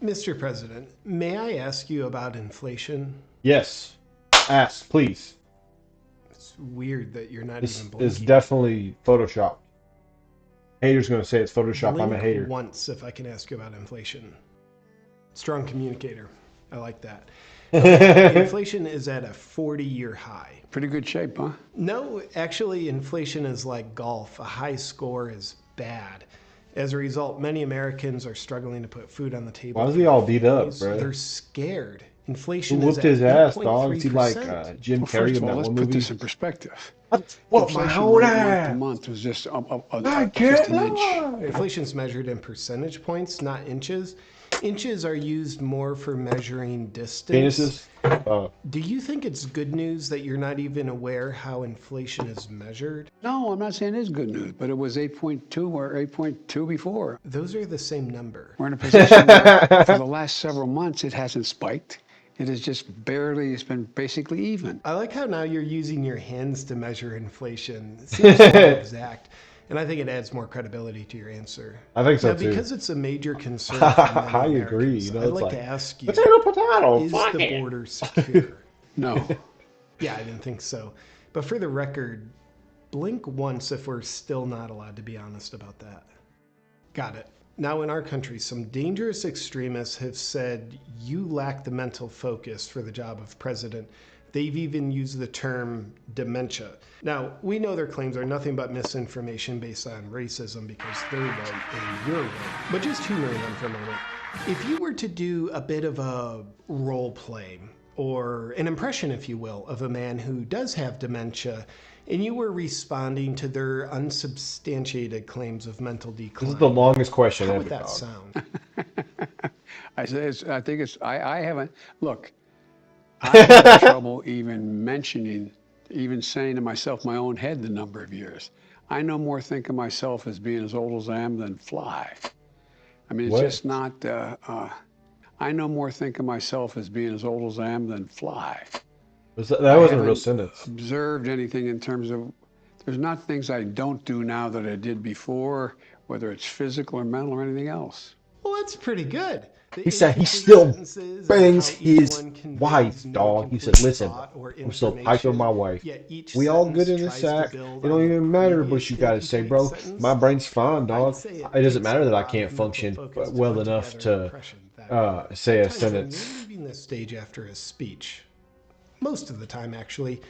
Mr. President, may I ask you about inflation? Yes. Ask, please. It's weird that you're not This even is blinking. definitely Photoshop. Haters gonna say it's Photoshop. I'm a Blink hater. once if I can ask you about inflation. Strong communicator. I like that. Okay, inflation is at a 40-year high. Pretty good shape, huh? No, actually, inflation is like golf. A high score is bad. As a result, many Americans are struggling to put food on the table. Why is for he their all beat up, families. bro? They're scared. Who Inflation is whooped at his ass, dog? Is he like 8.3%. Jim Well, Carrey first in of all, that let's one put movie? this in perspective. What my Inflation whole rate month to ass? month was just I just an can't inch. lie. Inflation's measured in percentage points, not inches. Inches are used more for measuring distance. Penises? Do you think it's good news that you're not even aware how inflation is measured? No, I'm not saying it's good news, but it was 8.2 or 8.2 before. Those are the same number. We're in a position where for the last several months it hasn't spiked. It has just barely, it's been basically even. I like how now you're using your hands to measure inflation. It seems more exact, and I think it adds more credibility to your answer. I think so Now, too. because it's a major concern for many I agree. Americans, You know, I'd it's like like to ask you, potato, potato. is Fuck the it. border secure? No. Yeah, I didn't think so. But for the record, blink once if we're still not allowed to be honest about that. Got it. Now, in our country, some dangerous extremists have said you lack the mental focus for the job of president. They've even used the term dementia. Now, we know their claims are nothing but misinformation based on racism because they're white and you're white. But just humoring them for a moment. If you were to do a bit of a role play, or an impression, if you will, of a man who does have dementia, and you were responding to their unsubstantiated claims of mental decline. This is the longest question How ever, would that dog. sound? I think it's, I haven't, look, I have trouble even mentioning, even saying to myself, my own head, the number of years. I no more think of myself as being as old as I am than fly. I mean, it's What? just not, I no more think of myself as being as old as I am than fly. That wasn't a real haven't sentence. observed anything in terms of, there's not things I don't do now that I did before, whether it's physical or mental or anything else. Well, that's pretty good. He said he still bangs his wife, dog. He said, listen, I'm still piping my wife. We all good in the sack. It don't even matter what you gotta say, bro. My brain's fine, dog. It doesn't matter that I can't function well enough to say a sentence. You're leaving the stage after his speech. Most of the time, actually.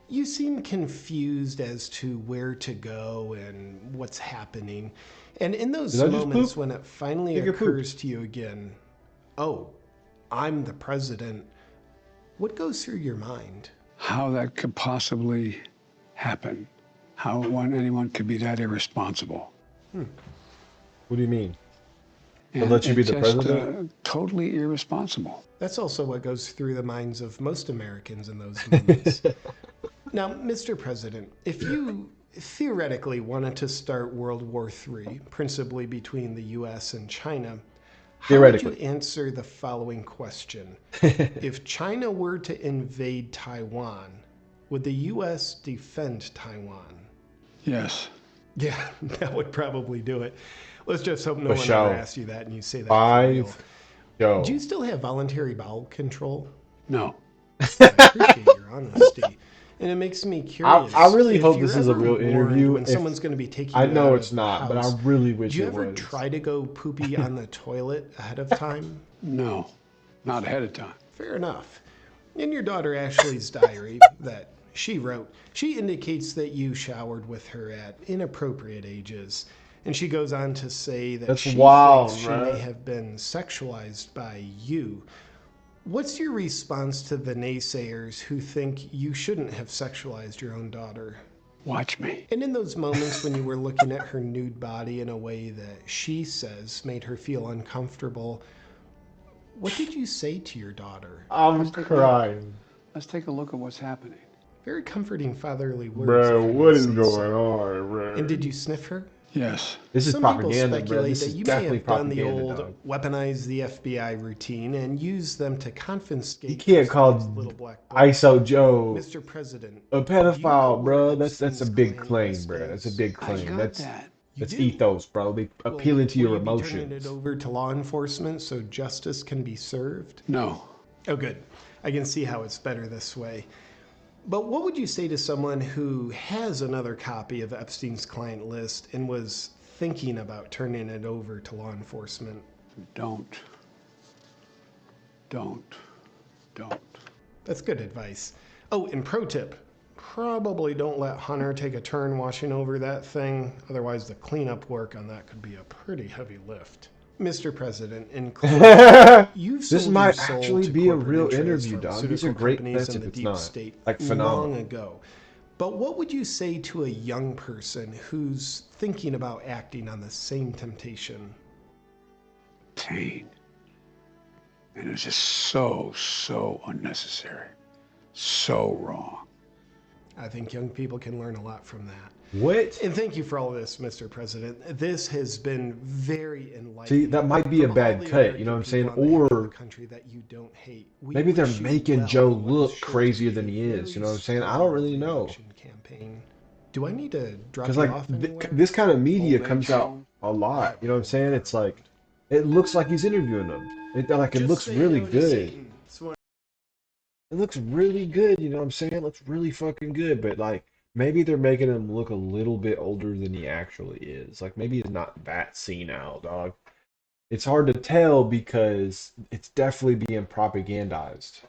You seem confused as to where to go and what's happening. And in those Did I just moments poop? when it finally Think I pooped. occurs to you again, oh, I'm the president, what goes through your mind? How that could possibly happen. How anyone could be that irresponsible. What do you mean? And let you be it's the just, president? Totally irresponsible. That's also what goes through the minds of most Americans in those moments. Now, Mr. President, if you theoretically wanted to start World War III, principally between the US and China, how would you Theoretically. answer the following question? If China were to invade Taiwan, would the US defend Taiwan? Yes. Yeah, that would probably do it. Let's just hope no For one sure. ever asks you that and you say that for real. 5, go. Do you still have voluntary bowel control? No. I appreciate your honesty. And it makes me curious. I really if hope you're this is a ever real warned interview. When If- someone's going to be taking I you know out it's of the not, but I house, really wish do you it ever was. try to go poopy on the toilet ahead of time? No. Not ahead of time. Fair enough. In your daughter Ashley's diary that she wrote, she indicates that you showered with her at inappropriate ages. And she goes on to say that That's she wild, thinks she bro. may have been sexualized by you. What's your response to the naysayers who think you shouldn't have sexualized your own daughter? Watch me. And in those moments when you were looking at her nude body in a way that she says made her feel uncomfortable, what did you say to your daughter? I'm crying. Let's take a look at what's happening. Very comforting fatherly words. Bro, if I may what is say going so. on, bro? And did you sniff her? Yes. This is Some propaganda, people bro. speculate This that is you may definitely have done the propaganda, old dog. weaponize the FBI routine and use them to confiscate. You can't call Christine's little black book. ISO Joe Mr. President, a do you know pedophile, where bro. That's a Epstein's big gland claim, list bro. That's a is? big I claim. got That's that. You It's do? ethos, bro. They Well, appealing to will your you be turning it emotions. over to law enforcement so justice can be served? No. Oh, good. I can see how it's better this way. But what would you say to someone who has another copy of Epstein's client list and was thinking about turning it over to law enforcement? Don't. Don't. Don't. That's good advice. Oh, and pro tip, probably don't let Hunter take a turn washing over that thing. Otherwise, the cleanup work on that could be a pretty heavy lift. Mr. President, in closing, you've This sold might your soul actually to be a corporate real interests, interview, dog. These are pharmaceutical great companies, bets and if the it's deep not. state Like long phenomenal. ago. But what would you say to a young person who's thinking about acting on the same temptation? Pain. And it's just so unnecessary. So wrong. I think young people can learn a lot from that. What? And thank you for all this, Mr. President. This has been very See, enlightening. that might be a From all bad the cut, you know what I'm American saying? people on behalf of the Or country that you don't hate, we maybe they're wish you making well Joe in what is look sure to crazier be than a he is, very you know what I'm saying? I strong don't really know. re-election campaign. Do I need to drop Because you like off anywhere? this kind of media Old age comes out home. a lot, you know what I'm saying? It's like it looks like he's interviewing them. It Just looks say really no to good. Satan. It looks really good, you know what I'm saying? It looks really fucking good, but like maybe they're making him look a little bit older than he actually is. Like maybe he's not that senile, dog. It's hard to tell because it's definitely being propagandized.